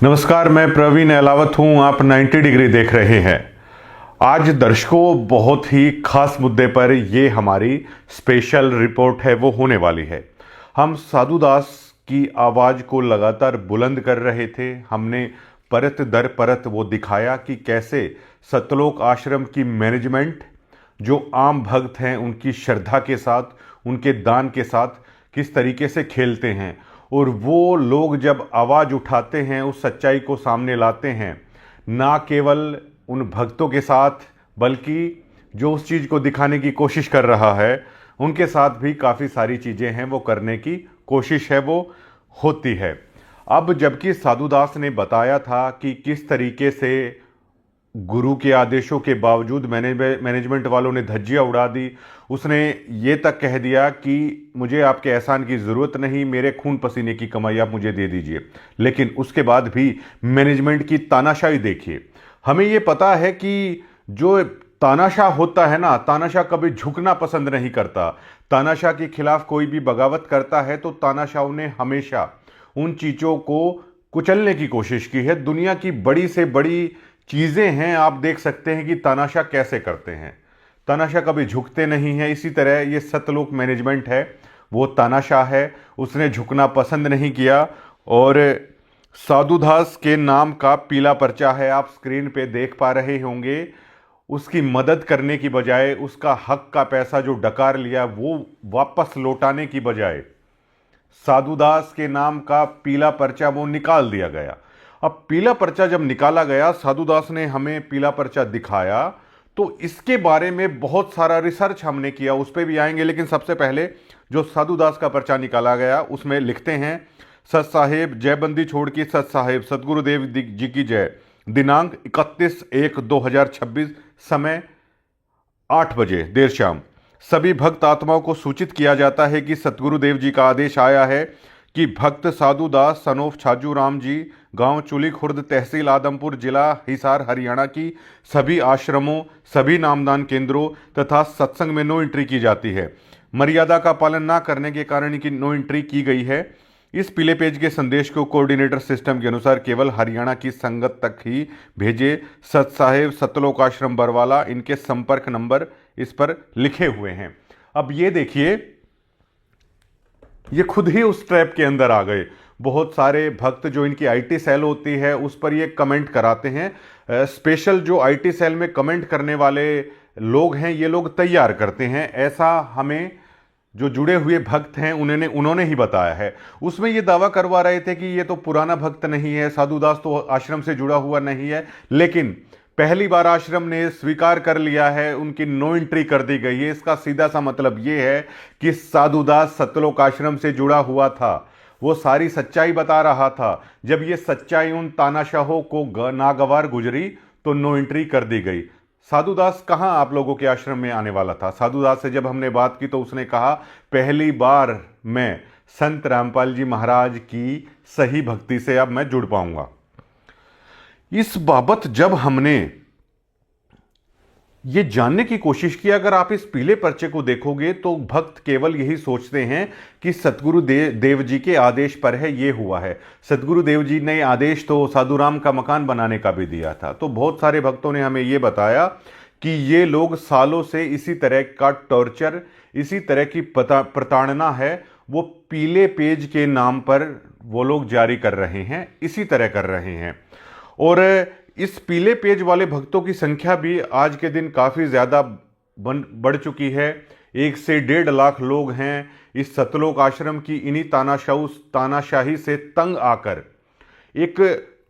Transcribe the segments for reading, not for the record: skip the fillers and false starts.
नमस्कार, मैं प्रवीण अहलावत हूं। आप 90 डिग्री देख रहे हैं। आज दर्शकों, बहुत ही खास मुद्दे पर ये हमारी स्पेशल रिपोर्ट है वो होने वाली है। हम साधु दास की आवाज़ को लगातार बुलंद कर रहे थे। हमने परत दर परत वो दिखाया कि कैसे सतलोक आश्रम की मैनेजमेंट जो आम भक्त हैं उनकी श्रद्धा के साथ, उनके दान के साथ किस तरीके से खेलते हैं, और वो लोग जब आवाज़ उठाते हैं, उस सच्चाई को सामने लाते हैं, ना केवल उन भक्तों के साथ बल्कि जो उस चीज़ को दिखाने की कोशिश कर रहा है उनके साथ भी काफ़ी सारी चीज़ें हैं वो करने की कोशिश है वो होती है। अब जबकि साधु दास ने बताया था कि किस तरीके से गुरु के आदेशों के बावजूद मैनेजमेंट वालों ने धज्जियां उड़ा दी। उसने ये तक कह दिया कि मुझे आपके एहसान की ज़रूरत नहीं, मेरे खून पसीने की कमाई आप मुझे दे दीजिए। लेकिन उसके बाद भी मैनेजमेंट की तानाशाही देखिए। हमें ये पता है कि जो तानाशाह होता है ना, तानाशाह कभी झुकना पसंद नहीं करता। तानाशाह के खिलाफ कोई भी बगावत करता है तो तानाशाह ने हमेशा उन चीज़ों को कुचलने की कोशिश की है। दुनिया की बड़ी से बड़ी चीज़ें हैं, आप देख सकते हैं कि तानाशाह कैसे करते हैं। तानाशाह कभी झुकते नहीं हैं। इसी तरह ये सतलोक मैनेजमेंट है, वो तानाशाह है, उसने झुकना पसंद नहीं किया। और साधु दास के नाम का पीला पर्चा है, आप स्क्रीन पे देख पा रहे होंगे। उसकी मदद करने की बजाय, उसका हक का पैसा जो डकार लिया वो वापस लौटाने की बजाय साधु दास के नाम का पीला पर्चा वो निकाल दिया गया। अब पीला पर्चा जब निकाला गया, साधु दास ने हमें पीला पर्चा दिखाया, तो इसके बारे में बहुत सारा रिसर्च हमने किया, उस पर भी आएंगे। लेकिन सबसे पहले जो साधु दास का पर्चा निकाला गया उसमें लिखते हैं, सत साहेब जयबंदी छोड़ की सत साहेब, सतगुरुदेव जी की जय। दिनांक 31/1/2026, समय 8 बजे देर शाम। सभी भक्त आत्माओं को सूचित किया जाता है कि सतगुरुदेव जी का आदेश आया है कि भक्त साधु दास सनोफ छाजू राम जी, गांव चुली खुर्द, तहसील आदमपुर, जिला हिसार, हरियाणा की सभी आश्रमों, सभी नामदान केंद्रों तथा सत्संग में नो एंट्री की जाती है। मर्यादा का पालन ना करने के कारण इनकी नो एंट्री की गई है। इस पीले पेज के संदेश को कोऑर्डिनेटर सिस्टम के अनुसार केवल हरियाणा की संगत तक ही भेजे। सत साहेब सतलोक आश्रम बरवाला, इनके संपर्क नंबर इस पर लिखे हुए हैं। अब ये देखिए, ये खुद ही उस ट्रैप के अंदर आ गए। बहुत सारे भक्त जो इनकी आईटी सेल होती है उस पर ये कमेंट कराते हैं। स्पेशल जो आईटी सेल में कमेंट करने वाले लोग हैं, ये लोग तैयार करते हैं, ऐसा हमें जो जुड़े हुए भक्त हैं उन्होंने ही बताया है। उसमें ये दावा करवा रहे थे कि ये तो पुराना भक्त नहीं है, साधु दास तो आश्रम से जुड़ा हुआ नहीं है। लेकिन पहली बार आश्रम ने स्वीकार कर लिया है, उनकी नो एंट्री कर दी गई है। इसका सीधा सा मतलब ये है कि साधु दास सतलोक आश्रम से जुड़ा हुआ था, वो सारी सच्चाई बता रहा था। जब ये सच्चाई उन तानाशाहों को नागवार गुजरी तो नो एंट्री कर दी गई। साधु दास कहाँ आप लोगों के आश्रम में आने वाला था? साधु दास से जब हमने बात की तो उसने कहा, पहली बार मैं संत रामपाल जी महाराज की सही भक्ति से अब मैं जुड़ पाऊंगा। इस बाबत जब हमने ये जानने की कोशिश की, अगर आप इस पीले पर्चे को देखोगे तो भक्त केवल यही सोचते हैं कि सतगुरु देव जी के आदेश पर है ये हुआ है। सतगुरु देव जी ने आदेश तो साधुराम का मकान बनाने का भी दिया था। तो बहुत सारे भक्तों ने हमें ये बताया कि ये लोग सालों से इसी तरह का टॉर्चर, इसी तरह की प्रताड़ना है वो पीले पेज के नाम पर वो लोग जारी कर रहे हैं, इसी तरह कर रहे हैं। और इस पीले पेज वाले भक्तों की संख्या भी आज के दिन काफ़ी ज़्यादा बढ़ चुकी है। 1 से 1.5 लाख लोग हैं इस सतलोक आश्रम की इन्हीं तानाशाही से तंग आकर। एक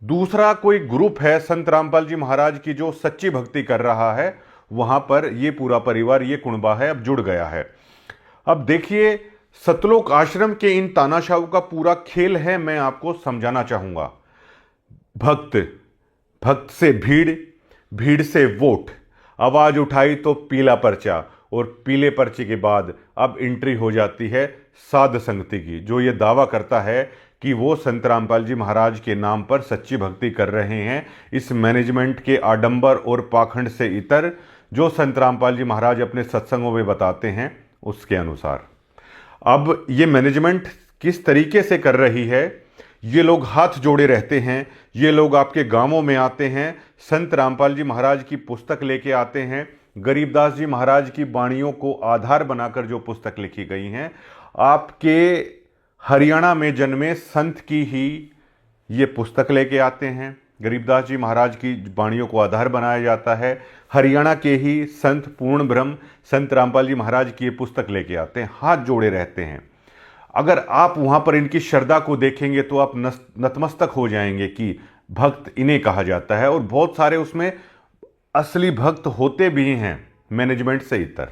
दूसरा कोई ग्रुप है संत रामपाल जी महाराज की जो सच्ची भक्ति कर रहा है, वहाँ पर ये पूरा परिवार, ये कुणबा है, अब जुड़ गया है। अब देखिए, सतलोक आश्रम के इन तानाशाहों का पूरा खेल है, मैं आपको समझाना चाहूँगा। भक्त से भीड़, भीड़ से वोट, आवाज उठाई तो पीला पर्चा, और पीले पर्चे के बाद अब एंट्री हो जाती है साध संगति की, जो ये दावा करता है कि वो संत रामपाल जी महाराज के नाम पर सच्ची भक्ति कर रहे हैं। इस मैनेजमेंट के आडंबर और पाखंड से इतर जो संत रामपाल जी महाराज अपने सत्संगों में बताते हैं उसके अनुसार। अब ये मैनेजमेंट किस तरीके से कर रही है ये लोग हाथ जोड़े रहते हैं, ये लोग आपके गांवों में आते हैं, संत रामपाल जी महाराज की पुस्तक लेके आते हैं। गरीबदास जी महाराज की वाणियों को आधार बनाकर जो पुस्तक लिखी गई हैं, आपके हरियाणा में जन्मे संत की ही ये पुस्तक लेके आते हैं। गरीबदास जी महाराज की वाणियों को आधार बनाया जाता है, हरियाणा के ही संत पूर्ण ब्रह्म संत रामपाल जी महाराज की ये पुस्तक लेके आते हैं, हाथ जोड़े रहते हैं। अगर आप वहां पर इनकी श्रद्धा को देखेंगे तो आप नतमस्तक हो जाएंगे कि भक्त इन्हें कहा जाता है। और बहुत सारे उसमें असली भक्त होते भी हैं, मैनेजमेंट से इतर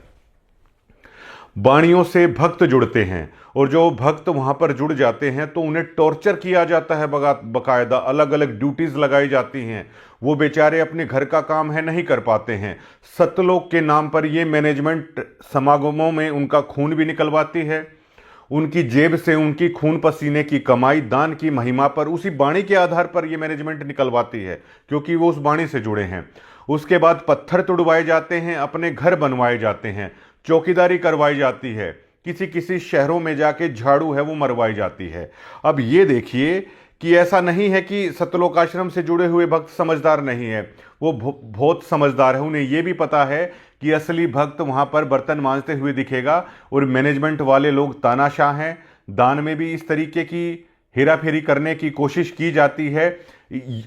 वाणियों से भक्त जुड़ते हैं, और जो भक्त वहां पर जुड़ जाते हैं तो उन्हें टॉर्चर किया जाता है, बकायदा अलग अलग ड्यूटीज लगाई जाती हैं। वो बेचारे अपने घर का काम है नहीं कर पाते हैं। सतलोक के नाम पर ये मैनेजमेंट समागमों में उनका खून भी निकलवाती है, उनकी जेब से उनकी खून पसीने की कमाई दान की महिमा पर उसी वाणी के आधार पर यह मैनेजमेंट निकलवाती है, क्योंकि वो उस वाणी से जुड़े हैं। उसके बाद पत्थर तुड़वाए जाते हैं, अपने घर बनवाए जाते हैं, चौकीदारी करवाई जाती है, किसी किसी शहरों में जाके झाड़ू है वो मरवाई जाती है। अब ये देखिए कि ऐसा नहीं है कि सतलोक आश्रम से जुड़े हुए भक्त समझदार नहीं है, वो बहुत समझदार है। उन्हें यह भी पता है कि असली भक्त वहां पर बर्तन मांजते हुए दिखेगा, और मैनेजमेंट वाले लोग तानाशाह हैं। दान में भी इस तरीके की हेराफेरी करने की कोशिश की जाती है,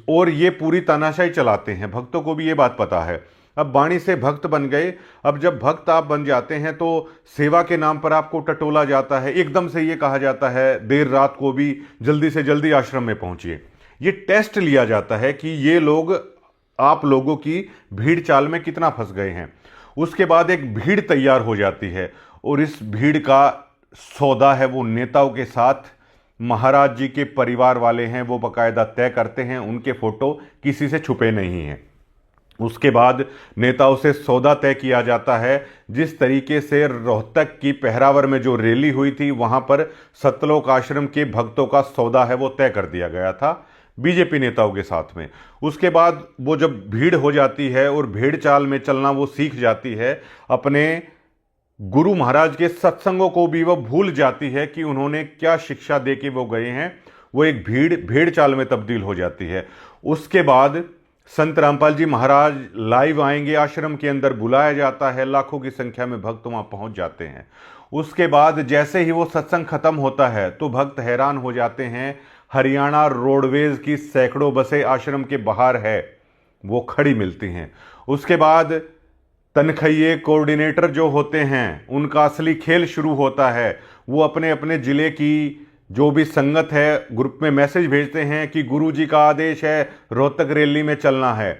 और ये पूरी तानाशाही चलाते हैं। भक्तों को भी ये बात पता है। अब वाणी से भक्त बन गए, अब जब भक्त आप बन जाते हैं तो सेवा के नाम पर आपको टटोला जाता है, एकदम से ये कहा जाता है देर रात को भी जल्दी से जल्दी आश्रम में पहुंचिए। ये टेस्ट लिया जाता है कि ये लोग आप लोगों की भीड़ चाल में कितना फंस गए हैं। उसके बाद एक भीड़ तैयार हो जाती है, और इस भीड़ का सौदा है वो नेताओं के साथ। महाराज जी के परिवार वाले हैं वो बाकायदा तय करते हैं, उनके फोटो किसी से छुपे नहीं हैं। उसके बाद नेताओं से सौदा तय किया जाता है। जिस तरीके से रोहतक की पहरावर में जो रैली हुई थी, वहां पर सतलोक आश्रम के भक्तों का सौदा है वो तय कर दिया गया था बीजेपी नेताओं के साथ में। उसके बाद वो जब भीड़ हो जाती है और भेड़ चाल में चलना वो सीख जाती है, अपने गुरु महाराज के सत्संगों को भी वो भूल जाती है कि उन्होंने क्या शिक्षा दे के वो गए हैं। वो एक भेड़ चाल में तब्दील हो जाती है। उसके बाद संत रामपाल जी महाराज लाइव आएंगे, आश्रम के अंदर बुलाया जाता है, लाखों की संख्या में भक्त वहां पहुंच जाते हैं। उसके बाद जैसे ही वो सत्संग खत्म होता है तो भक्त हैरान हो जाते हैं, हरियाणा रोडवेज की सैकड़ों बसें आश्रम के बाहर है वो खड़ी मिलती हैं। उसके बाद तनखैये कोऑर्डिनेटर जो होते हैं उनका असली खेल शुरू होता है। वो अपने अपने जिले की जो भी संगत है ग्रुप में मैसेज भेजते हैं कि गुरुजी का आदेश है रोहतक रैली में चलना है।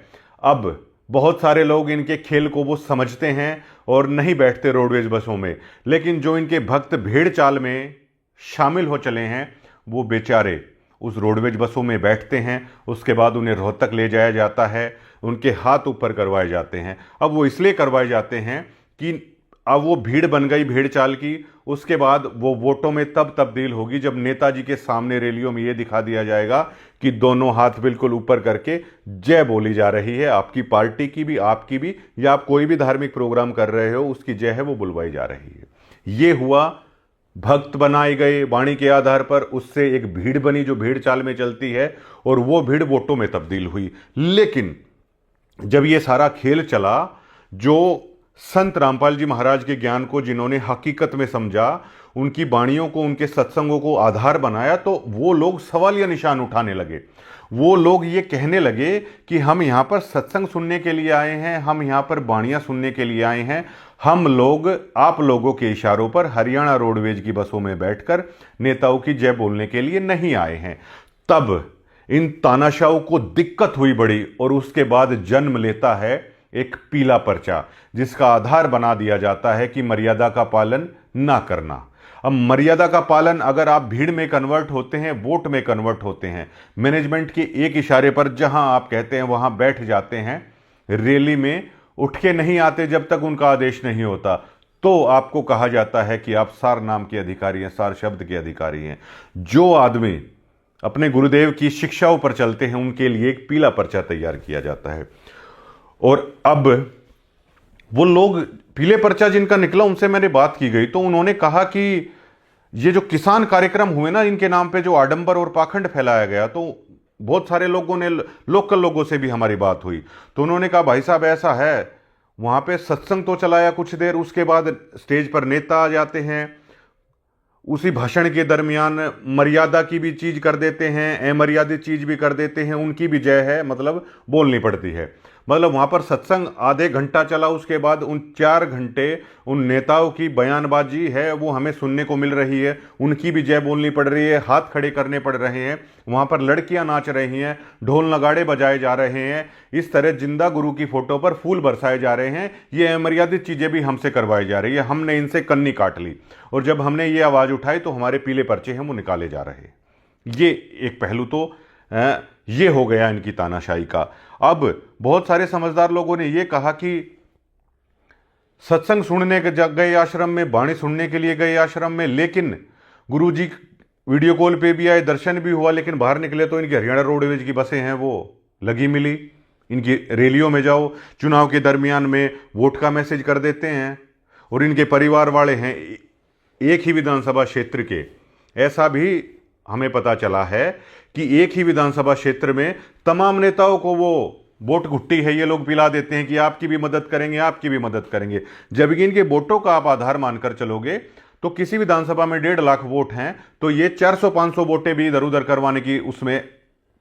अब बहुत सारे लोग इनके खेल को वो समझते हैं और नहीं बैठते रोडवेज बसों में, लेकिन जो इनके भक्त भेड़ चाल में शामिल हो चले हैं वो बेचारे उस रोडवेज बसों में बैठते हैं। उसके बाद उन्हें रोहतक ले जाया जाता है, उनके हाथ ऊपर करवाए जाते हैं। अब वो इसलिए करवाए जाते हैं कि अब वो भीड़ बन गई भेड़ चाल की। उसके बाद वो वोटों में तब तब्दील होगी जब नेताजी के सामने रैलियों में ये दिखा दिया जाएगा कि दोनों हाथ बिल्कुल ऊपर करके जय बोली जा रही है, आपकी पार्टी की भी आपकी भी, या आप कोई भी धार्मिक प्रोग्राम कर रहे हो उसकी जय है वो बुलवाई जा रही है। ये हुआ, भक्त बनाए गए वाणी के आधार पर, उससे एक भीड़ बनी जो भेड़ चाल में चलती है, और वो भीड़ वोटों में तब्दील हुई। लेकिन जब ये सारा खेल चला, जो संत रामपाल जी महाराज के ज्ञान को जिन्होंने हकीकत में समझा, उनकी वाणियों को उनके सत्संगों को आधार बनाया, तो वो लोग सवाल या निशान उठाने लगे। वो लोग ये कहने लगे कि हम यहाँ पर सत्संग सुनने के लिए आए हैं, हम यहाँ पर वाणियाँ सुनने के लिए आए हैं, हम लोग आप लोगों के इशारों पर हरियाणा रोडवेज की बसों में बैठकर नेताओं की जय बोलने के लिए नहीं आए हैं। तब इन तानाशाहों को दिक्कत हुई बड़ी, और उसके बाद जन्म लेता है एक पीला पर्चा, जिसका आधार बना दिया जाता है कि मर्यादा का पालन ना करना। अब मर्यादा का पालन, अगर आप भीड़ में कन्वर्ट होते हैं, वोट में कन्वर्ट होते हैं, मैनेजमेंट के एक इशारे पर जहां आप कहते हैं वहां बैठ जाते हैं, रैली में उठ के नहीं आते जब तक उनका आदेश नहीं होता, तो आपको कहा जाता है कि आप सार नाम के अधिकारी हैं, सार शब्द के अधिकारी हैं। जो आदमी अपने गुरुदेव की शिक्षाओं पर चलते हैं उनके लिए एक पीला पर्चा तैयार किया जाता है। और अब वो लोग, पीले पर्चा जिनका निकला उनसे मैंने बात की गई तो उन्होंने कहा कि ये जो किसान कार्यक्रम हुए ना, इनके नाम पे जो आडंबर और पाखंड फैलाया गया, तो बहुत सारे लोगों ने, लोकल लोगों से भी हमारी बात हुई, तो उन्होंने कहा भाई साहब ऐसा है, वहां पे सत्संग तो चलाया कुछ देर, उसके बाद स्टेज पर नेता आ जाते हैं, उसी भाषण के दरमियान मर्यादा की भी चीज कर देते हैं, अमर्यादित चीज भी कर देते हैं, उनकी भी जय है मतलब बोलनी पड़ती है। मतलब वहां पर सत्संग आधे घंटा चला, उसके बाद उन 4 घंटे उन नेताओं की बयानबाजी है वो हमें सुनने को मिल रही है, उनकी भी जय बोलनी पड़ रही है, हाथ खड़े करने पड़ रहे हैं, वहां पर लड़कियां नाच रही हैं, ढोल नगाड़े बजाए जा रहे हैं, इस तरह जिंदा गुरु की फोटो पर फूल बरसाए जा रहे हैं, ये अमर्यादित चीजें भी हमसे करवाई जा रही है, हमने इनसे कन्नी काट ली, और जब हमने ये आवाज उठाई तो हमारे पीले पर्चे हैं वो निकाले जा रहे। ये एक पहलू तो ये हो गया इनकी तानाशाही का। अब बहुत सारे समझदार लोगों ने ये कहा कि सत्संग सुनने के गए आश्रम में, बाणी सुनने के लिए गए आश्रम में, लेकिन गुरुजी वीडियो कॉल पे भी आए, दर्शन भी हुआ, लेकिन बाहर निकले तो इनकी हरियाणा रोडवेज की बसें हैं वो लगी मिली, इनकी रैलियों में जाओ, चुनाव के दरमियान में वोट का मैसेज कर देते हैं, और इनके परिवार वाले हैं एक ही विधानसभा क्षेत्र के। ऐसा भी हमें पता चला है कि एक ही विधानसभा क्षेत्र में तमाम नेताओं को वो वोट गुट्टी है ये लोग पिला देते हैं कि आपकी भी मदद करेंगे, आपकी भी मदद करेंगे, जबकि इनके वोटों का आप आधार मानकर चलोगे तो किसी विधानसभा में 1.5 लाख वोट हैं, तो ये 400-500 वोटें भी इधर उधर करवाने की उसमें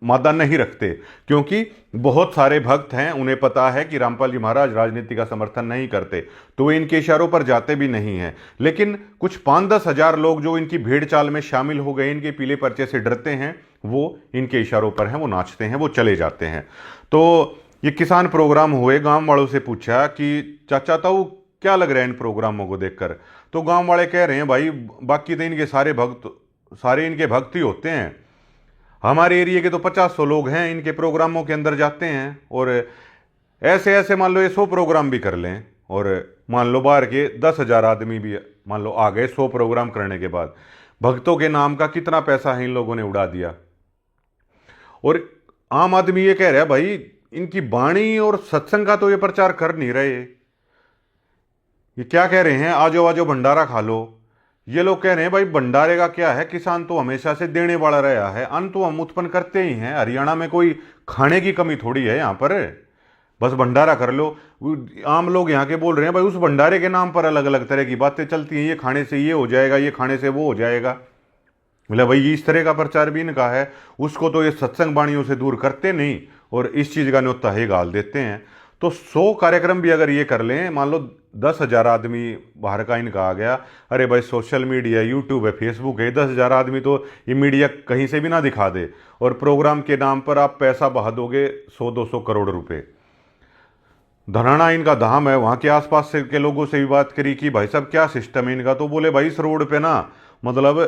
मादा नहीं रखते, क्योंकि बहुत सारे भक्त हैं, उन्हें पता है कि रामपाल जी महाराज राजनीति का समर्थन नहीं करते, तो वे इनके इशारों पर जाते भी नहीं हैं। लेकिन कुछ 5-10 हजार लोग जो इनकी भेड़ चाल में शामिल हो गए, इनके पीले पर्चे से डरते हैं, वो इनके इशारों पर हैं, वो नाचते हैं, वो चले जाते हैं। तो ये किसान प्रोग्राम हुए, गांव वालों से पूछा कि चाचा ताऊ क्या लग रहा है इन प्रोग्रामों को देखकर, तो गांव वाले कह रहे हैं भाई बाकी तो इनके सारे इनके भक्त ही होते हैं, हमारे एरिया के तो 50-100 लोग हैं, इनके प्रोग्रामों के अंदर जाते हैं, और ऐसे ऐसे मान लो ये 100 प्रोग्राम भी कर लें, और मान लो बाहर के 10,000 आदमी भी मान लो आ गए 100 प्रोग्राम करने के बाद, भक्तों के नाम का कितना पैसा है इन लोगों ने उड़ा दिया। और आम आदमी ये कह रहा है भाई इनकी बाणी और सत्संग का तो ये प्रचार कर नहीं रहे, ये क्या कह रहे हैं आजो आजो भंडारा खा लो, ये लोग कह रहे हैं भाई भंडारे का क्या है, किसान तो हमेशा से देने वाला रहा है, अन्न तो हम उत्पन्न करते ही हैं, हरियाणा में कोई खाने की कमी थोड़ी है यहाँ पर, बस भंडारा कर लो। आम लोग यहाँ के बोल रहे हैं भाई उस भंडारे के नाम पर अलग अलग तरह की बातें चलती हैं, ये खाने से ये हो जाएगा, ये खाने से वो हो जाएगा, बोला भाई इस तरह का प्रचार भी इनका है, उसको तो ये सत्संग बाणियों से दूर करते नहीं और इस चीज़ का न्योता ही गाल देते हैं। तो 100 कार्यक्रम भी अगर ये कर लें, मान लो 10,000 आदमी बाहर का इनका आ गया, अरे भाई सोशल मीडिया, यूट्यूब है, फेसबुक है, 10,000 आदमी तो ये मीडिया कहीं से भी ना दिखा दे, और प्रोग्राम के नाम पर आप पैसा बहा दोगे 100-200 करोड़ रुपए। धनाना इनका धाम है, वहाँ के आसपास से के लोगों से भी बात करी कि भाई साहब क्या सिस्टम है इनका, तो बोले भाई इस रोड पे ना मतलब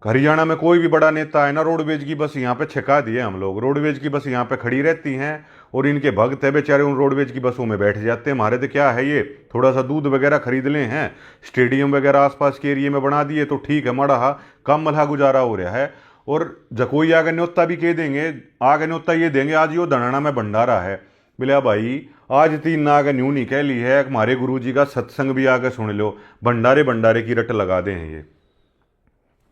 हरियाणा में कोई भी बड़ा नेता है ना, रोडवेज की बस यहाँ पे छिका दिए हम लोग, रोडवेज की बस यहाँ पे खड़ी रहती हैं, और इनके भक्त है बेचारे उन रोडवेज की बसों में बैठ जाते हैं। हमारे तो क्या है, ये थोड़ा सा दूध वगैरह खरीद लें हैं, स्टेडियम वगैरह आसपास के एरिए में बना दिए तो ठीक है, मड़ा कम मल्हा गुजारा हो रहा है। और जकोई आगे न्योता भी कह देंगे, आगे न्योता ये देंगे आज यो धनाना में भंडारा है, बोले भाई आज 3 ना आगे न्यू नहीं कह ली है, हमारे गुरु जी का सत्संग भी आगे सुन लो, भंडारे की रट लगा दे हैं।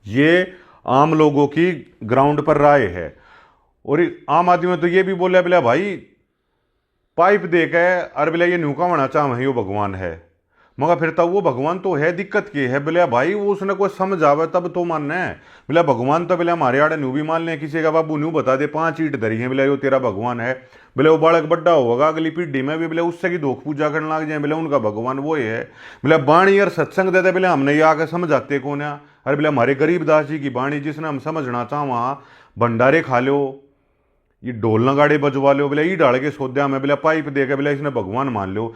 ये आम लोगों की ग्राउंड पर राय है। और आम आदमी तो ये भी बोले बोले भाई पाइप दे के अरे बोले ये न्यूका होना चाह यो भगवान है, मगर फिर तब वो भगवान तो है, दिक्कत की है बोले भाई वो उसने कोई समझ आवे तब तो मानना है, बोले भगवान तो बोले हमारे आड़े न्यू भी मान लें, किसी का बाबू न्यू बता दे 5 ईंट धरी है, बोले यो तेरा भगवान है, बोले वो बालक बड्डा होगा अगली पीढ़ी में भी बोले उससे की धोख पूजा करने लग जाए, बोले उनका भगवान वो है, बोले बाणी और सत्संग देते बोले हमने ये आके समझाते कौन है, अरे बोले हमारे गरीबदास जी की बाणी जिसने हम समझना चाह वहाँ भंडारे खा लो, ये ढोल नगाड़े बजवा लो, बोले ये डाल के सोद्या में बोले पाइप दे के बोले इसने भगवान मान लो।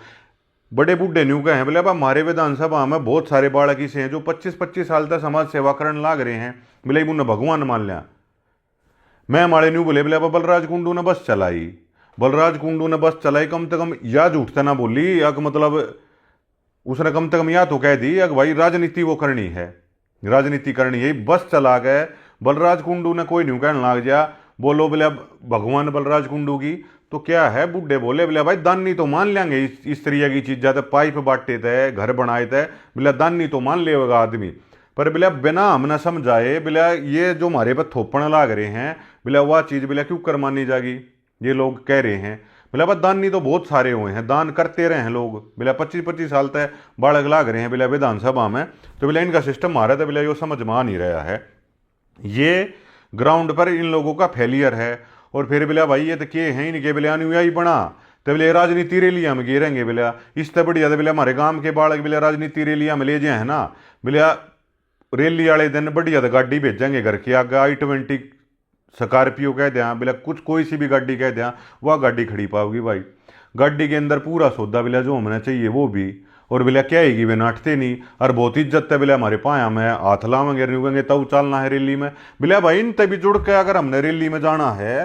बड़े बूढ़े न्यू कहे बोले अब हमारे विधानसभा में बहुत सारे बालक ऐसे हैं जो 25-25 साल तक समाज सेवा करने लाग रहे हैं, बोले उन्हें भगवान मान लिया। मैं हमारे न्यू बोले बोले बलराज कुंडू ने बस चलाई, बलराज कुंडू ने बस चलाई, कम से कम या झूठता ना बोली, अग मतलब उसने कम से कम या तो कह दी अग भाई राजनीति वो करनी है, राजनीति करनी है, बस चला गए। बलराज कुंडू ने कोई न्यू कहने लग जा, बोलो बोले अब भगवान बलराज कुंडू की तो क्या है, बूढ़े बोले बोले भाई दानी तो मान लेंगे इस तरह की चीज, ज्यादा पाइप बांटे थे, घर बनाए थे, बोले दानी तो मान लेगा आदमी, पर बिला बिना हमने समझाए बिला ये जो हमारे पर थोपण लाग रहे हैं बिला वह चीज बिला क्यों कर मानी जाएगी, ये लोग कह रहे हैं। बिला बस दान नहीं तो बहुत सारे हुए हैं, दान करते रहे हैं लोग बिला 25-25 साल तक बालक लाग रहे हैं बिला विधानसभा में। तो बिला इनका सिस्टम मारा था बिला यो समझ में आ नहीं रहा है, ये ग्राउंड पर इन लोगों का फेलियर है। और फिर बिला भाई ये तो के हैं इनके बिला अनुयायी बना तो बिले राजनीति रैली हम गिरेंगे बिला इससे बढ़िया तो बिला हमारे गांव के बालक बिला राजनीति रैली हम ले जाए है ना बिला रैली वाले दिन बढ़िया तो गाड़ी भेजेंगे घर के आगे i20 स्कॉर्पियो कह दें बिला कुछ कोई सी भी गाड़ी कह दें वह गाड़ी खड़ी पाओगी भाई। गाड़ी के अंदर पूरा सौदा बिला जो होना चाहिए वो भी, और बिला क्या आएगी वे नाटते नहीं और बहुत इज्जत है बिला हमारे पाया में हाथ लावेंगे रुकेंगे तब चलना है रैली में बिला भाई। इन तभी जुड़ के अगर हमने रैली में जाना है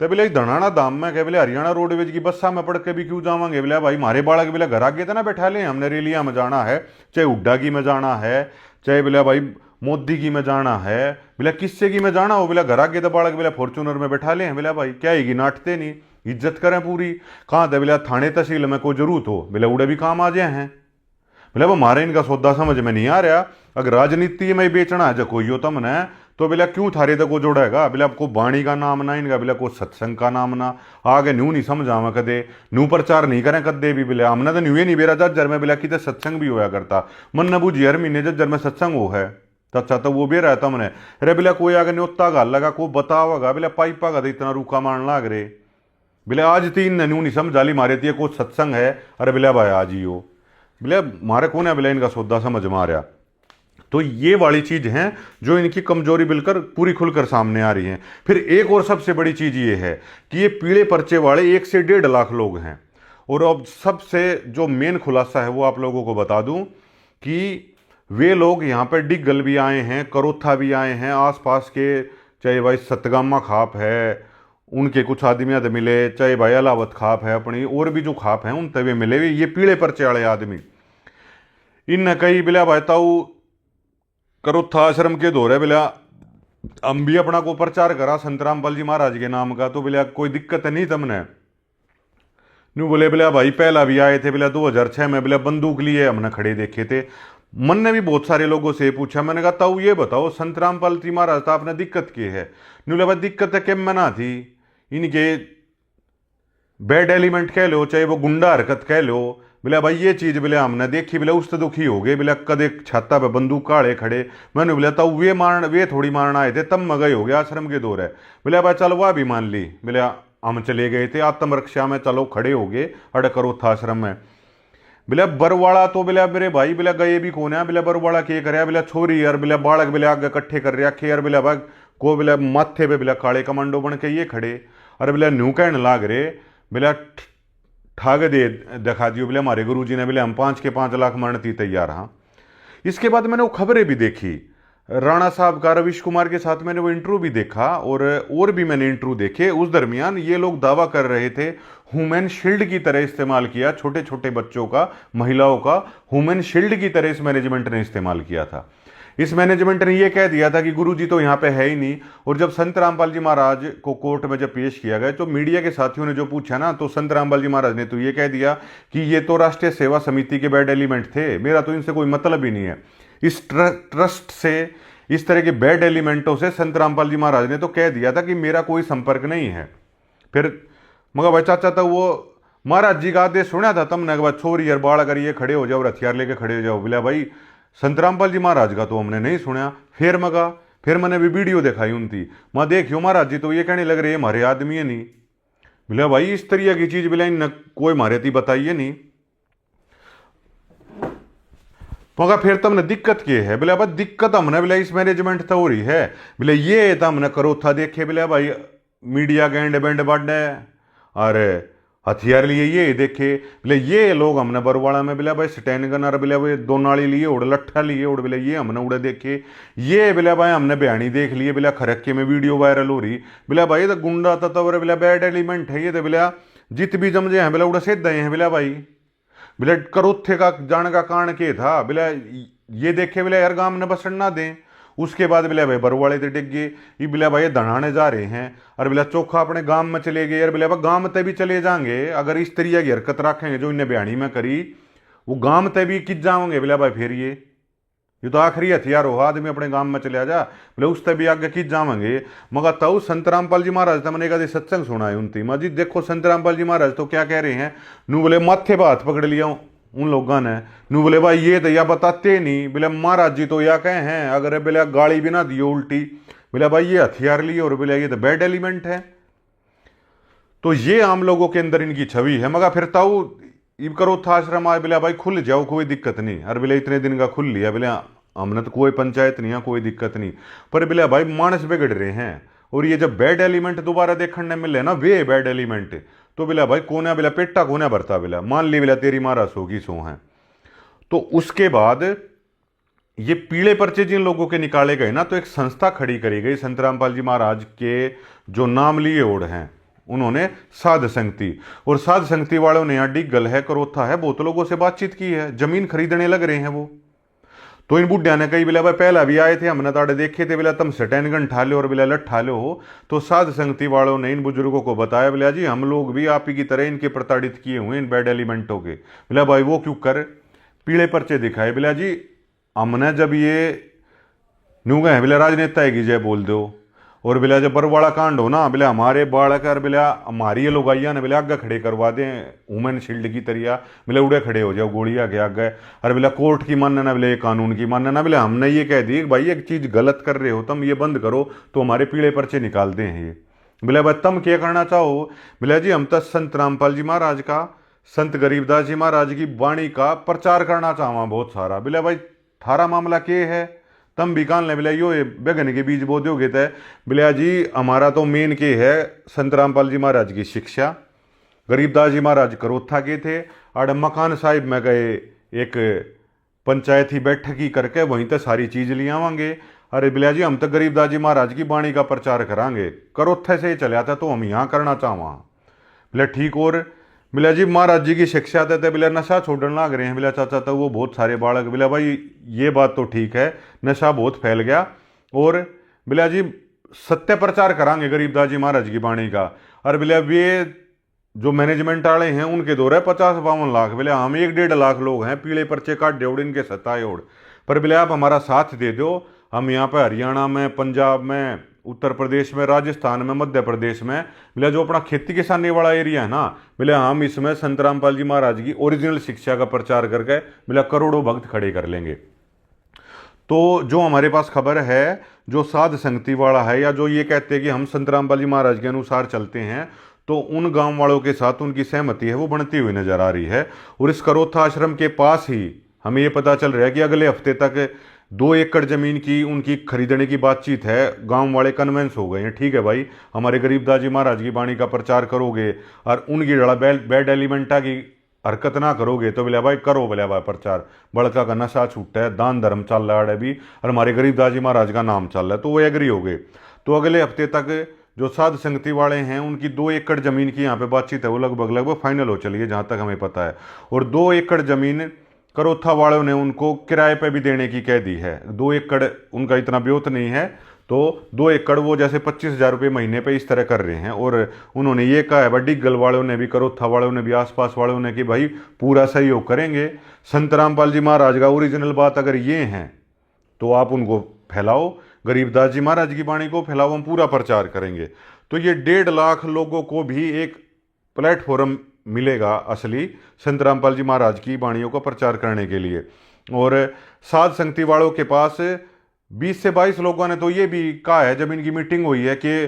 तो बिला धनाना दाम में क्या बिला हरियाणा रोडवेज की बस्सा में पढ़ के भी क्यों जावांगे बिला भाई। हमारे बालक बिला घर आगे तो ना बैठा ले, हमने रैलिया में जाना है चाहे हुड्डा की में जाना है चाहे बिला भाई मोदी की में जाना है बिला किससे की में जाना हो बिला घर आगे तो बालक बिला फॉर्चूनर में बैठा ले बिला भाई। क्या आएगी नाटते नहीं, इज्जत करें पूरी। कहाँ था बिला थाने तहसील में कोई जरूरत हो बिला उड़े भी काम आ जाए हैं बिला वो हमारे इनका सौदा समझ में नहीं आ रहा। अगर राजनीति में बेचना है जो कोई हो तमने तो बिला क्यों थारे तक को जोड़ेगा बिला आपको वाणी का नाम ना इनका बिला को सत्संग का नाम ना आगे न्यू नहीं समझावा कदे न्यू प्रचार नहीं करें कदे भी बिला हमने तो न्यू ही नहीं बेरा जज्जर में बिला की सत्संग भी होया करता मन न बूझी हर महीने जज्जर में सत्संग हो है तो अच्छा तो वो भी रहता हमने अरे बिला कोई आगे न्योता गाल लगा को बताओगा बिला पाइपा का इतना रूखा मारन लाग रे बिला आज तीन न्यू नहीं समझा ली मारे थी कुछ सत्संग है अरे बिला भाई आज ही हो बिला मारे कौन है बिला इनका सौदा समझ में आ रहा। तो ये वाली चीज है जो इनकी कमजोरी बिल्कुल पूरी खुलकर सामने आ रही है। फिर एक और सबसे बड़ी चीज ये है कि ये पीले पर्चे वाले 1 से 1.5 लाख लोग हैं। और अब सबसे जो मेन खुलासा है वो आप लोगों को बता दूं कि वे लोग यहाँ पर डिगल भी आए हैं, करोथा भी आए हैं, आसपास के चाहे भाई सतगामा खाप है उनके कुछ आदमी आदमी मिले, चाहे भाई अलावत खाप है अपनी और भी जो खाप हैं उन तवे मिले हुए ये पीले पर्चे वाले आदमी। इन कई बिला भाई ताऊ करोथा आश्रम के दौरे बिला हम भी अपना को प्रचार करा संत रामपाल जी महाराज के नाम का तो बिला कोई दिक्कत नहीं तमने न्यू बोले बिला भाई पहला भी आए थे बिला 2006 में बिला बंदूक लिए हमने खड़े देखे थे। मन ने भी बहुत सारे लोगों से पूछा, मैंने कहा ताऊ ये बताओ संत रामपाल जी महाराज था आपने दिक्कत की है न्यू बोले दिक्कत है में ना थी इनके बैड एलिमेंट कह लो चाहे वो गुंडा हरकत कह लो बिला भाई ये चीज बिला हमने देखी बिला उस तो दुखी हो गए बिला कदे छाता पे बंदूक काड़े खड़े मैंने बोला ताऊ वे थोड़ी मारना आए थे तब मगई हो गया आश्रम के दौर है बिला भाई चलो वह भी मान ली बिला हम चले गए थे आत्मरक्षा में चलो खड़े हो गए अड़ करो था आश्रम में बिला बरवाड़ा तो बिला मेरे भाई बिला गए भी कौन है बिला बरवाड़ा के करे बिला छोरी यार बिला बालक बिला आगे इकट्ठे कर रखे यार बिला भाग को बिला माथे पे बिला काले कमांडो बन के ये खड़े और बिला न्यू कहने लाग रहे बिला ठाग दे दिखा दियो बिला हमारे गुरुजी ने बिला हम 5 के 5 लाख मारने तैयार। हाँ इसके बाद मैंने वो खबरें भी देखी राणा साहब का रविश कुमार के साथ मैंने वो इंटरव्यू भी देखा और भी मैंने इंटरव्यू देखे। उस दरमियान ये लोग दावा कर रहे थे ह्यूमन शील्ड की तरह इस्तेमाल किया, छोटे छोटे बच्चों का महिलाओं का ह्यूमन शील्ड की तरह इस मैनेजमेंट ने इस्तेमाल किया था। इस मैनेजमेंट ने यह कह दिया था कि गुरुजी तो यहाँ पे है ही नहीं। और जब संत रामपाल जी महाराज को कोर्ट में जब पेश किया गया तो मीडिया के साथियों ने जो पूछा ना तो संत रामपाल जी महाराज ने तो ये कह दिया कि ये तो राष्ट्रीय सेवा समिति के बैड एलिमेंट थे, मेरा तो इनसे कोई मतलब ही नहीं है। इस ट्रस्ट से इस तरह के बैड एलिमेंटों से संत रामपाल जी महाराज ने तो कह दिया था कि मेरा कोई संपर्क नहीं है। फिर मगर भाई चाचा तो वो महाराज जी का आदेश सुना था तमने के बाद छोरी यार बाढ़ अगर ये खड़े हो जाओ हथियार लेके खड़े हो जाओ बोला भाई संत रामपाल जी महाराज का तो हमने नहीं सुना। फिर मैंने भी वीडियो दिखाई उनकी मैं देखियो महाराज जी तो ये कहने लग रहे हमारे आदमी है नहीं। बोला भाई इस तरह की चीज बोला इन कोई मारे थी बताइए नहीं। मगर फिर तुमने दिक्कत क्या है बोला भाई दिक्कत हमने बोला इस मैनेजमेंट तो हो रही है बोले ये तो हमने करो था देखे बोला भाई मीडिया गेंड बेंड बढ़ने और हथियार लिए ये देखे बोले ये लोग हमने बरवाड़ा में बोला भाई स्टैंड गन और बोले भाई 2 नाली लिए उड़ लट्ठा लिए उड़ बोले ये हमने उड़े देखे ये बोला भाई हमने बयानी देख लिए बोला खरक्के में वीडियो वायरल हो रही बोला भाई तो गुंडा तो बोला बैड एलिमेंट है ये तो बोला जित भी जमजे हैं बोला उड़ा सीधे हैं बोला भाई बोले करोथे का जाने का कारण के था बोला ये देखे बोला यार गांव ने बसण ना दें। उसके बाद बोला भाई बरवाड़े तो डिग गए ये बोला भाई दढ़ाने जा रहे हैं और बोला चोखा अपने गांव में चले गए यार बोला भाई गांव में भी चले जाएंगे अगर इस तरीके की हरकत रखेंगे जो इन्हें बयानी में करी वो गांव में भी किस जाओगे बोला भाई फिर ये ये तो आखिरी हथियार हो, आदमी अपने गांव में चले जा बोले उस तभी आगे की जावेंगे। मगर तब संत रामपाल जी महाराज मैंने कहा सत्संग सुना है उनती माजी, देखो संत रामपाल जी महाराज तो क्या कह रहे हैं, नू बोले माथे पर हाथ पकड़ लिया उन लोगों ने, नू बोले भाई ये तो या बताते नहीं, बोले महाराज जी तो या कहे हैं अगर बोले गाड़ी भी ना दियो उल्टी, बोले भाई ये हथियार लिए और बोले ये तो बैड एलिमेंट है। तो ये आम लोगों के अंदर इनकी छवि है। मगर फिर ताऊ इब करो था आश्रम आए, बोले भाई खुल जाओ कोई दिक्कत नहीं, अरे बोले इतने दिन का खुल लिया, बोले हमने तो कोई पंचायत नहीं है कोई दिक्कत नहीं, पर बोले भाई मानस बिगड़ रहे हैं, और ये जब बैड एलिमेंट दोबारा देखने मिले ना वे बैड एलिमेंट, तो बोला भाई कोने बोला पेट्टा कोने भरता, बोला मान ली बोला तेरी महाराज होगी सो है। तो उसके बाद ये पीले पर्चे जिन लोगों के निकाले गए ना, तो एक संस्था खड़ी करी गई संत रामपाल जी महाराज के जो नाम लिए ओढ़ हैं, उन्होंने साध संगति, और साध संगति वालों ने यहाँ डिगल है करोथा है बहुत लोगों से बातचीत की है, जमीन खरीदने लग रहे हैं वो। तो इन बुढ़िया ने कही बोला भाई पहला भी आए थे हमने ताड़े देखे थे, बोला तुम सटैनगन ठा लो और बोला लठ ठा लो हो। तो साध संगति वालों ने इन बुजुर्गों को बताया, बोला जी हम लोग भी आप ही की तरह इनके प्रताड़ित किए हुए इन बैड एलिमेंटों के। बोला भाई वो क्यों कर, पीले पर्चे दिखाए। बोला जी हमने जब ये न्यू गए बोले राजनेता है जय बोल दो, और बोला जब बरवाड़ा कांड हो ना, बोले हमारे बालक और बोला हमारी ये लोग आइया ने बोले आगे खड़े करवा दें वुमेन शील्ड की तरिया, बोले उड़े खड़े हो जाओ गोली आगे आगे, अरे बोला कोर्ट की मानना ना, बोले कानून की मानना ना, बोले हमने ये कह दी भाई एक चीज़ गलत कर रहे हो तुम ये बंद करो तो हमारे पीले पर्चे निकाल दें ये। बोले भाई तुम क्या करना चाहो, बोले जी हम तो संत रामपाल जी महाराज का संत गरीबदास जी महाराज की वाणी का प्रचार करना चाहवा बहुत सारा। बोले भाई थारा मामला क्या है, तम भी कान ले, बोले यो बेगन के बीज बो दोगे तय। बोले जी हमारा तो मेन के है संत रामपाल जी महाराज की शिक्षा, गरीबदास जी महाराज करोथा के थे, आड़ मकान साहिब में गए एक पंचायती बैठक ही करके वहीं तक सारी चीज़ ले आवांगे। अरे बोले जी हम तो गरीबदास जी महाराज की वाणी का प्रचार करांगे, करोथे से ही चले आता तो हम यहाँ करना चाहवा। बोले ठीक, और बोले जी महाराज जी की शिक्षा देते, बोले नशा छोड़ने लग रहे हैं, बोले चाचा तो वो बहुत सारे बालक, बोले भाई ये बात तो ठीक है नशा बहुत फैल गया, और बोले जी सत्य प्रचार करांगे गरीबदास जी महाराज की वाणी का। और बोले अब ये जो मैनेजमेंट वाले हैं उनके दो रहे 50-52 लाख, बोले हम 1-1.5 लाख लोग हैं पीले पर्चे काट दे इनके सत्ताए ओढ़, पर बोले आप हमारा साथ दे दो, हम यहाँ पर हरियाणा में पंजाब में उत्तर प्रदेश में राजस्थान में मध्य प्रदेश में, बोले जो अपना खेती किसानी वाला एरिया है ना, बोले हम इसमें संत रामपाल जी महाराज की ओरिजिनल शिक्षा का प्रचार करके बोले करोड़ों भक्त खड़े कर लेंगे। तो जो हमारे पास खबर है जो साध संगति वाला है या जो ये कहते हैं कि हम संत रामपाल जी महाराज के अनुसार चलते हैं, तो उन गांव वालों के साथ उनकी सहमति है वो बढ़ती हुई नजर आ रही है। और इस करोथा आश्रम के पास ही हमें ये पता चल रहा है कि अगले हफ्ते तक 2 एकड़ जमीन की उनकी खरीदने की बातचीत है, गांव वाले कन्वेंस हो गए हैं, ठीक है भाई हमारे गरीबदास जी महाराज की वाणी का प्रचार करोगे और उनकी जड़ा बैड एलिमेंटा की हरकत ना करोगे तो बोले भाई करो, बोले भाई प्रचार बड़का का नशा छूटा है, दान धर्म चल रहा है अभी और हमारे गरीबदास जी महाराज का नाम चल रहा है, तो वो एग्री हो गए। तो अगले हफ्ते तक जो साध संगति वाले हैं उनकी 2 एकड़ जमीन की यहाँ पे बातचीत है वो लगभग फाइनल हो चली है जहाँ तक हमें पता है। और 2 एकड़ जमीन करोथा वालों ने उनको किराए पे भी देने की कह दी है। 2 एकड़ उनका इतना ब्योत नहीं है, तो 2 एकड़ वो जैसे 25,000 रुपये महीने पे इस तरह कर रहे हैं। और उन्होंने ये कहा है बड्डीगल वालों ने भी करोथा वालों ने भी आसपास वालों ने कि भाई पूरा सहयोग करेंगे, संत रामपाल जी महाराज का ओरिजिनल बात अगर ये हैं तो आप उनको फैलाओ, गरीबदास जी महाराज की वाणी को फैलाओ, हम पूरा प्रचार करेंगे। तो ये 1.5 लाख लोगों को भी एक प्लेटफॉर्म मिलेगा असली संत रामपाल जी महाराज की वाणियों का प्रचार करने के लिए। और साध संगति वालों के पास 20 से 22 लोगों ने तो ये भी कहा है जब इनकी मीटिंग हुई है कि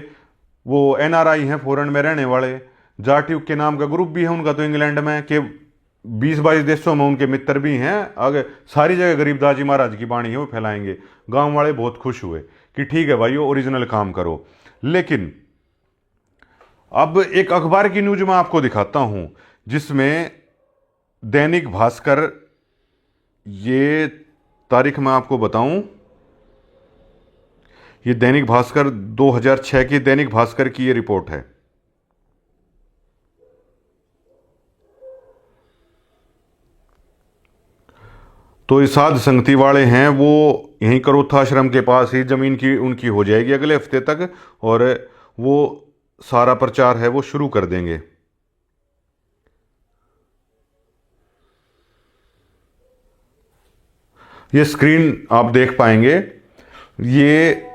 वो NRI हैं फॉरेन में रहने वाले, जाट्यूब के नाम का ग्रुप भी है उनका तो इंग्लैंड में, कि 20-22 देशों में उनके मित्र भी हैं, अगर सारी जगह गरीबदास जी महाराज की वाणी है वो फैलाएंगे। गांव वाले बहुत खुश हुए कि ठीक है भाई वो ओरिजिनल काम करो। लेकिन अब एक अखबार की न्यूज मैं आपको दिखाता हूं जिसमें दैनिक भास्कर, ये तारीख मैं आपको बताऊं, ये दैनिक भास्कर 2006 की दैनिक भास्कर की ये रिपोर्ट है। तो ये साध संगति वाले हैं वो यहीं करोथा आश्रम के पास ही जमीन की उनकी हो जाएगी अगले हफ्ते तक, और वो सारा प्रचार है वो शुरू कर देंगे। ये स्क्रीन आप देख पाएंगे, ये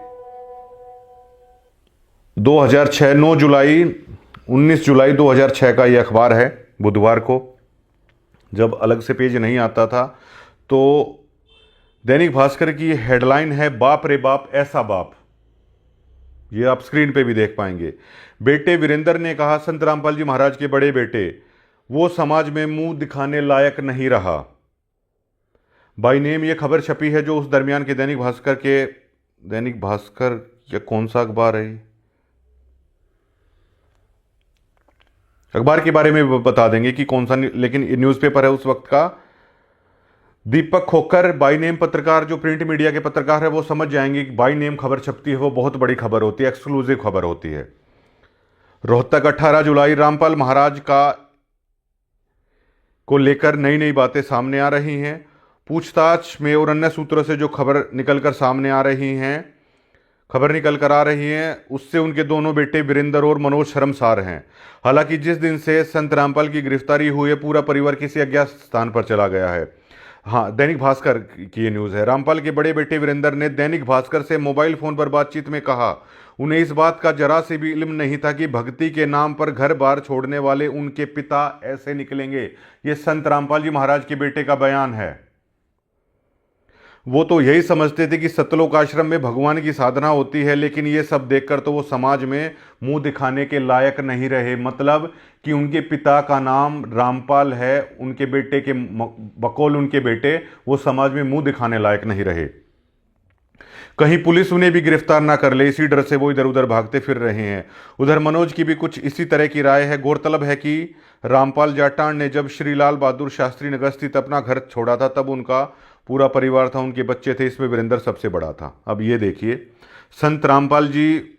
2006 9 जुलाई 19 जुलाई 2006 का ये अखबार है। बुधवार को जब अलग से पेज नहीं आता था तो दैनिक भास्कर की हेडलाइन है, बाप रे बाप ऐसा बाप। ये आप स्क्रीन पे भी देख पाएंगे। बेटे वीरेंद्र ने कहा, संत रामपाल जी महाराज के बड़े बेटे वो समाज में मुंह दिखाने लायक नहीं रहा। बाई नेम ये खबर छपी है जो उस दरमियान के दैनिक भास्कर या कौन सा अखबार है, अखबार के बारे में बता देंगे कि कौन सा, लेकिन न्यूज़पेपर है उस वक्त का। दीपक खोकर बाई नेम पत्रकार, जो प्रिंट मीडिया के पत्रकार है वो समझ जाएंगे कि बाई नेम खबर छपती है वो बहुत बड़ी खबर होती है, एक्सक्लूसिव खबर होती है। रोहतक 18 जुलाई, रामपाल महाराज को लेकर नई नई बातें सामने आ रही हैं। पूछताछ में और अन्य सूत्रों से जो खबर निकल कर आ रही है उससे उनके दोनों बेटे वीरेंद्र और मनोज शर्मसार हैं। हालांकि जिस दिन से संत रामपाल की गिरफ्तारी हुई है पूरा परिवार किसी अज्ञात स्थान पर चला गया है। हाँ, दैनिक भास्कर की ये न्यूज़ है। रामपाल के बड़े बेटे वीरेंद्र ने दैनिक भास्कर से मोबाइल फोन पर बातचीत में कहा, उन्हें इस बात का जरा से भी इल्म नहीं था कि भक्ति के नाम पर घर बार छोड़ने वाले उनके पिता ऐसे निकलेंगे। ये संत रामपाल जी महाराज के बेटे का बयान है। वो तो यही समझते थे कि सतलोक आश्रम में भगवान की साधना होती है, लेकिन ये सब देखकर तो वो समाज में मुंह दिखाने के लायक नहीं रहे। मतलब कि उनके पिता का नाम रामपाल है, उनके बेटे के बकौल उनके बेटे वो समाज में मुंह दिखाने लायक नहीं रहे। कहीं पुलिस उन्हें भी गिरफ्तार ना कर ले, इसी डर से वो इधर उधर भागते फिर रहे हैं। उधर मनोज की भी कुछ इसी तरह की राय है। गौरतलब है कि रामपाल जाटान ने जब श्री लाल बहादुर शास्त्री नगर स्थित अपना घर छोड़ा था तब उनका पूरा परिवार था, उनके बच्चे थे, इसमें वीरेंद्र सबसे बड़ा था। अब ये देखिए संत रामपाल जी,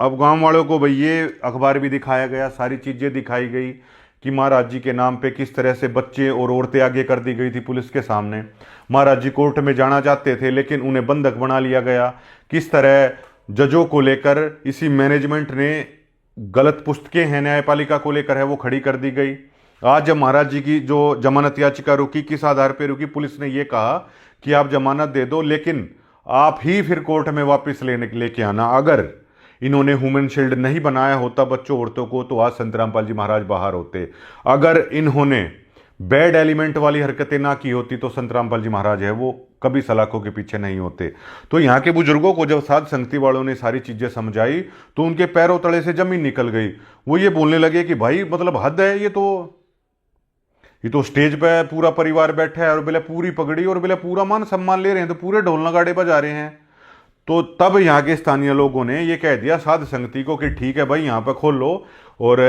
अब गांव वालों को भाई ये अखबार भी दिखाया गया, सारी चीज़ें दिखाई गई कि महाराज जी के नाम पे किस तरह से बच्चे और औरतें आगे कर दी गई थी पुलिस के सामने। महाराज जी कोर्ट में जाना चाहते थे लेकिन उन्हें बंधक बना लिया गया। किस तरह जजों को लेकर इसी मैनेजमेंट ने गलत पुस्तकें हैं न्यायपालिका को लेकर है वो खड़ी कर दी गई। आज जब महाराज जी की जो जमानत याचिका रुकी, किस आधार पर रुकी? पुलिस ने यह कहा कि आप जमानत दे दो लेकिन आप ही फिर कोर्ट में वापस लेके आना। अगर इन्होंने ह्यूमन शील्ड नहीं बनाया होता बच्चों औरतों को तो आज संत रामपाल जी महाराज बाहर होते। अगर इन्होंने बैड एलिमेंट वाली हरकतें ना की होती तो संत रामपाल जी महाराज है वो कभी सलाखों के पीछे नहीं होते। तो यहाँ के बुजुर्गों को जब साध संगति वालों ने सारी चीजें समझाई तो उनके पैरों तले से जमीन निकल गई। वो ये बोलने लगे कि भाई मतलब हद है, ये तो स्टेज पे पूरा परिवार बैठा है और बोले पूरी पगड़ी और बोले पूरा मान सम्मान ले रहे हैं, तो पूरे ढोल नगाड़े बजा रहे हैं। तो तब यहाँ के स्थानीय लोगों ने ये कह दिया साध संगति को कि ठीक है भाई यहाँ पे खोल लो और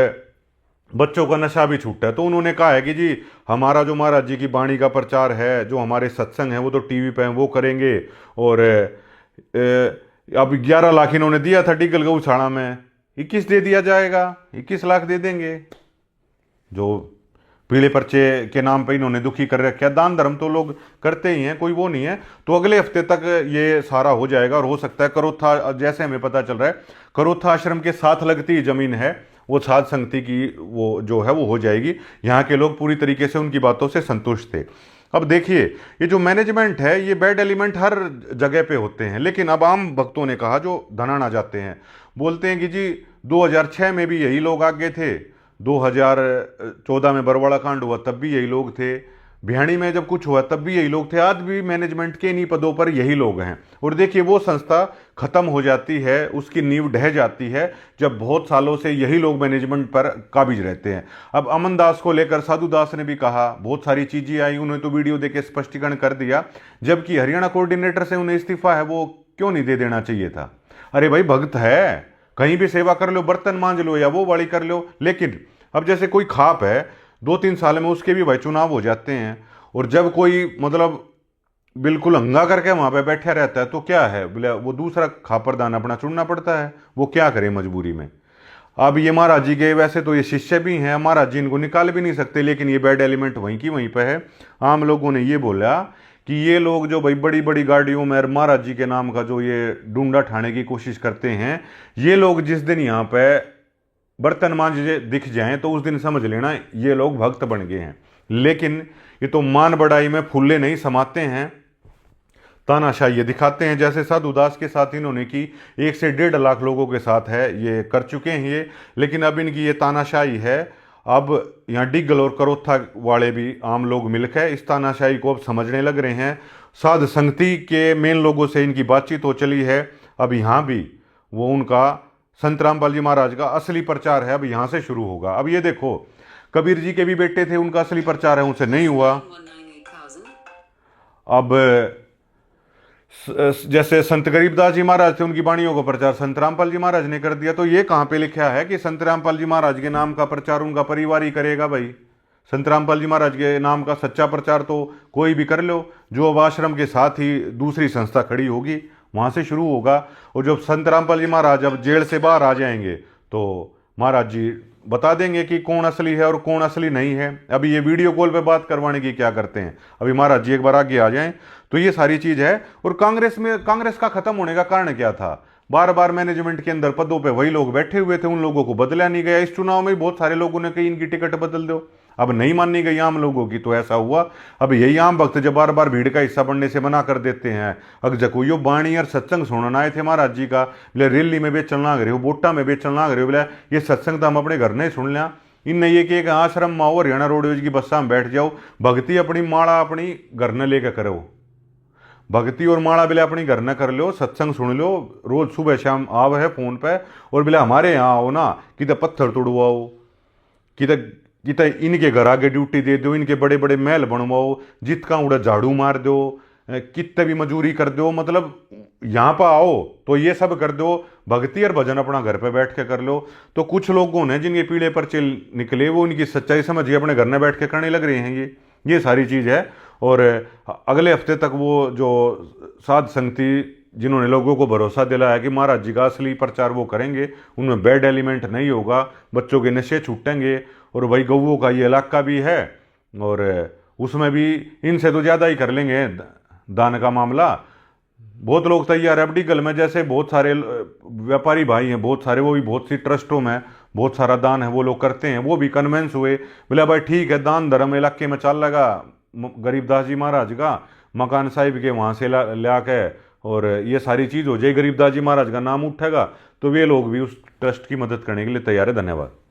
बच्चों का नशा भी छूटा है। तो उन्होंने कहा है कि जी हमारा जो महाराज जी की वाणी का प्रचार है, जो हमारे सत्संग है वो तो टीवी पे वो करेंगे। और अब 11 लाख इन्होंने दिया था टिकल गौशाला में, 21 दे दिया जाएगा, 21 लाख दे देंगे। जो पीले पर्चे के नाम पे इन्होंने दुखी कर रखा है। दान धर्म तो लोग करते ही हैं, कोई वो नहीं है। तो अगले हफ्ते तक ये सारा हो जाएगा और हो सकता है करोथा, जैसे हमें पता चल रहा है करोथा आश्रम के साथ लगती जमीन है वो साध संगति की वो जो है वो हो जाएगी। यहाँ के लोग पूरी तरीके से उनकी बातों से संतुष्ट थे। अब देखिए ये जो मैनेजमेंट है ये बैड एलिमेंट हर जगह पे होते हैं, लेकिन अब आम भक्तों ने कहा जो धनाना जाते हैं बोलते हैं कि जी 2006 में भी यही लोग आगे थे, 2014 में बरवाड़ा कांड हुआ तब भी यही लोग थे, भियाणी में जब कुछ हुआ तब भी यही लोग थे, आज भी मैनेजमेंट के इन्हीं पदों पर यही लोग हैं। और देखिए वो संस्था खत्म हो जाती है, उसकी नींव ढह जाती है जब बहुत सालों से यही लोग मैनेजमेंट पर काबिज रहते हैं। अब अमन दास को लेकर साधु दास ने भी कहा, बहुत सारी चीजें आई, उन्हें तो वीडियो देके स्पष्टीकरण कर दिया, जबकि हरियाणा कोऑर्डिनेटर से उन्हें इस्तीफा है वो क्यों नहीं दे देना चाहिए था? अरे भाई भक्त है, कहीं भी सेवा कर लो, बर्तन मांज लो या वो वाली कर लो। लेकिन अब जैसे कोई खाप है 2-3 साल में उसके भी भाई चुनाव हो जाते हैं, और जब कोई मतलब बिल्कुल हंगा करके वहां पे बैठा रहता है तो क्या है बोले वो दूसरा खापरदान अपना चुनना पड़ता है, वो क्या करे मजबूरी में। अब ये महाराज जी के वैसे तो ये शिष्य भी हैं, महाराज जी इनको निकाल भी नहीं सकते, लेकिन ये बैड एलिमेंट वहीं की वहीं पे है। आम लोगों ने ये बोला कि ये लोग जो भाई बड़ी बड़ी गाड़ियों में महाराज जी के नाम का जो ये डूंडा ठाने की कोशिश करते हैं, ये लोग जिस दिन यहाँ पे बर्तन मांझे दिख जाएं तो उस दिन समझ लेना ये लोग भक्त बन गए हैं। लेकिन ये तो मान बढ़ाई में फुल्ले नहीं समाते हैं। तानाशाही ये दिखाते हैं, जैसे साधु दास के साथ इन्होंने की 1 से 1.5 लाख लोगों के साथ है, ये कर चुके हैं ये। लेकिन अब इनकी ये तानाशाही है, अब यहाँ डिग्गल और करोथा वाले भी आम लोग मिलकर इस तानाशाही को अब समझने लग रहे हैं। साध संगति के मेन लोगों से इनकी बातचीत हो चली है, अब यहाँ भी वो उनका संत रामपाल जी महाराज का असली प्रचार है, अब यहाँ से शुरू होगा। अब ये देखो, कबीर जी के भी बेटे थे, उनका असली प्रचार है, उनसे नहीं हुआ। अब जैसे संत गरीबदास जी महाराज थे, उनकी वाणियों का प्रचार संत रामपाल जी महाराज ने कर दिया। तो ये कहाँ पे लिखा है कि संत रामपाल जी महाराज के नाम का प्रचार उनका परिवार ही करेगा? भाई, संत रामपाल जी महाराज के नाम का सच्चा प्रचार तो कोई भी कर लो, जो अब आश्रम के साथ ही दूसरी संस्था खड़ी होगी वहां से शुरू होगा। और जब संत रामपाल जी महाराज अब जेल से बाहर आ जाएंगे तो महाराज जी बता देंगे कि कौन असली है और कौन असली नहीं है। अभी ये वीडियो कॉल पे बात करवाने की क्या करते हैं, अभी महाराज जी एक बार आगे आ जाएं तो ये सारी चीज है। और कांग्रेस का खत्म होने का कारण क्या था? बार बार मैनेजमेंट के अंदर पदों पे वही लोग बैठे हुए थे, उन लोगों को बदला नहीं गया। इस चुनाव में बहुत सारे लोगों ने कही इनकी टिकट बदल दो, अब नहीं माननी गई आम लोगों की, तो ऐसा हुआ। अब यही आम भक्त जब बार बार भीड़ का हिस्सा बनने से मना कर देते हैं। अग जकोयो बाणी और सत्संग सुनना आए थे महाराज जी का, बोले रैली में बेचल ना गए हो, वोटा में बेचल ना गए हो, बोले ये सत्संग तो हम अपने घर नहीं सुन लिया। इन नहीं है कि आश्रम में आओ, हरियाणा रोडवेज की बस्सा में बैठ जाओ, भक्ति अपनी माला अपनी घर न लेकर करो, भक्ति और माला बिले अपनी घर न कर लो, सत्संग सुन लो, रोज सुबह शाम आव है फोन पे, और बिले हमारे यहाँ आओ ना, कि पत्थर तोड़वाओ, कि इनके घर आगे ड्यूटी दे दो, इनके बड़े बड़े महल बनवाओ, जितना उड़ा झाड़ू मार दो, कितने भी मजूरी कर दो, मतलब यहाँ पर आओ तो ये सब कर दो, भक्ति और भजन अपना घर पे बैठ के कर लो। तो कुछ लोगों ने जिनके पीड़े पर चिल निकले वो इनकी सच्चाई समझ के अपने घर में बैठ के करने लग रहे हैं ये सारी चीज़ है। और अगले हफ्ते तक वो जो साध संगति जिन्होंने लोगों को भरोसा दिलाया कि महाराज जी का असली प्रचार वो करेंगे, उनमें बैड एलिमेंट नहीं होगा, बच्चों के नशे छूटेंगे, और वही गऊओं का ये इलाका भी है और उसमें भी इनसे तो ज़्यादा ही कर लेंगे दान का मामला। बहुत लोग तैयार है। अब डिगल में जैसे बहुत सारे व्यापारी भाई हैं, बहुत सारे, वो भी बहुत सी ट्रस्टों में बहुत सारा दान है वो लोग करते हैं, वो भी कन्वेंस हुए, बोले भाई ठीक है, दान धर्म इलाके में चल लगा गरीबदास जी महाराज का, मकान साहिब के वहाँ से ला के और ये सारी चीज़ हो जाए, गरीबदास जी महाराज का नाम उठेगा, तो वे लोग भी उस ट्रस्ट की मदद करने के लिए तैयार है। धन्यवाद।